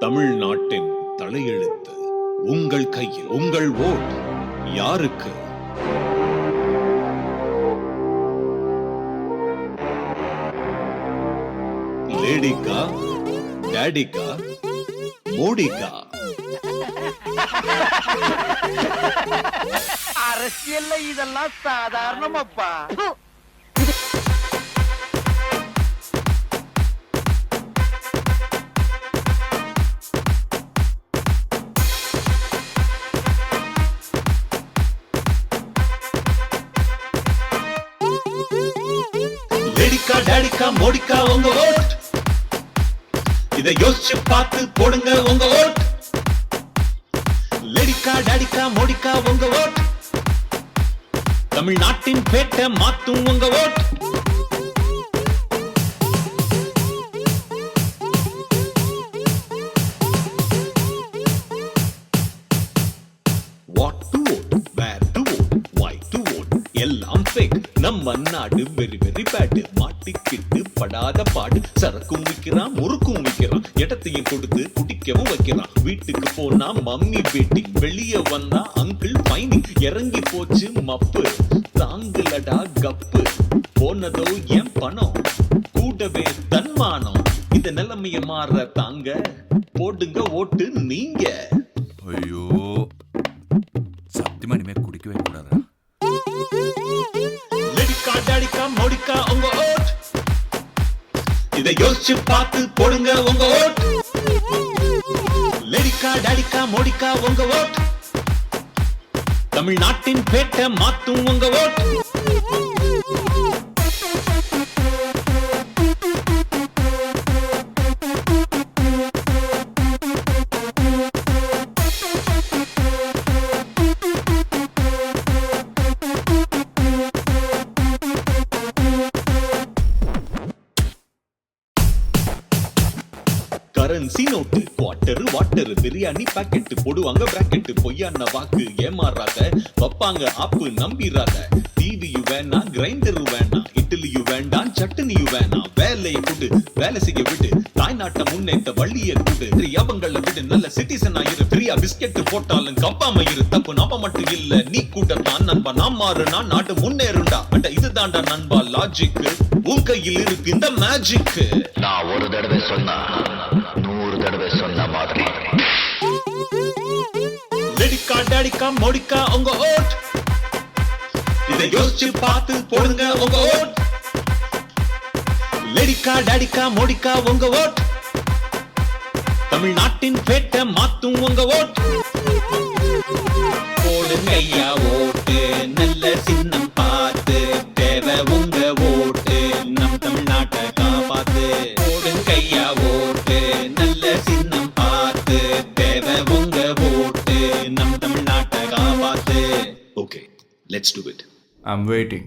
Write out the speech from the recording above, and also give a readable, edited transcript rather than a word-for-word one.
தமிழ்நாட்டின் தலையெழுத்து உங்கள் கையில். உங்கள் ஓட் யாருக்கு? லேடிக்கா, டாடிக்கா, மோடிக்கா? அரசியல்ல இதெல்லாம் சாதாரணமாப்பா. லேடிக்கா, டாடிக்கா, மோடிக்கா உங்க ஓட். இதை யோசிச்சு பார்த்து போடுங்க உங்க ஓட். லேடிக்கா, டாடிக்கா, மோடிக்கா உங்க ஓட். தமிழ்நாட்டின் பேட்டை மாத்தும் உங்க vote. What to vote, where to vote, why to vote, எல்லாம் fake. நம்ம நாடு வெரி வெரி பேட். மாட்டிக்கிட்டு படாத பாடு. சரக்கும் விக்கிறான், முறுக்கும் விக்கிறான், இடத்தையும் கொடுத்து குடிக்கவும் வைக்கிறான். வீட்டுக்கு போனா மம்மி பேட்டிங், வெளியே வந்தா அங்கிள் ஃபைனிங். இறங்கி போச்சு மப்பு, தாங்கலடா கப்பு. போனதோ என் பணம், கூடவே தன்மானம். இந்த நிலைமைய மாற தாங்க, போடுங்க ஓட்டு நீங்க. ஐயோ, சத்தியமா இனிமே குடிக்கவே கூடாதா? லேடிக்கா, டாடிக்கா, மோடிக்கா உங்க ஓட். இதை யோசிச்சு பார்த்து போடுங்க உங்க ஓட். லேடிக்கா, டாடிக்கா, மோடிக்கா உங்க ஓட். தமிழ்நாட்டின் பேட்டை மாத்தும் உங்க vote. Currency note, quarter, water, biryani packet, போடுவாங்க பிராக்கெட். பொய்யான வாக்கு ஏமாறாத, வைப்பாங்க ஆப்பு நம்பிராத. டிவியும் வேணாம், கிரைண்டர் வேணாம், இட்லியும் வேண்டாம், சட்னியும் வேணாம். வேலையை கொடு, வேலை செய்ய விடு, தாய்நாட்டை முன்னேற்ற வழியை கொடு. அவங்கள விடு, நல்ல சிட்டிசன் ஆயிரு. ஃப்ரீயா பிஸ்கெட் போட்டாலும் கப்பாம இரு. தப்பு நாம மட்டும் இல்ல, நீ கூட தான் நண்பா. நாம் மாறுனா நாடு முன்னேறுண்டா. அட இதுதான்டா நண்பா லாஜிக். உன் கையில் இருக்கு இந்த மேஜிக். நான் ஒரு தடவை சொன்னா 100 தடவை சொன்ன மாதிரி. லேடிக்கா, டாடிக்கா, மோடிக்கா உங்க ஓட். இதை யோசிச்சு பார்த்து போடுங்க உங்க ஓட். லேடிக்கா, டாடிக்கா, மோடிக்கா உங்க ஓட். தமிழ்நாட்டின் பேட்டை மாத்தும் உங்க ஓட். போடுங்க ஐயா ஓட்டு, நல்ல சின்னம் பார்த்து. தேவை உங்க ஓட்டு, நம் தமிழ்நாட்டை காப்பாத்து. போடுங்க ஐயா ஓட்டு, நல்ல சின்னம் பார்த்து. தேவை உங்க ஓட்டு, நம் தமிழ்நாட்டை காப்பாத்து. Okay, let's do it. I'm waiting.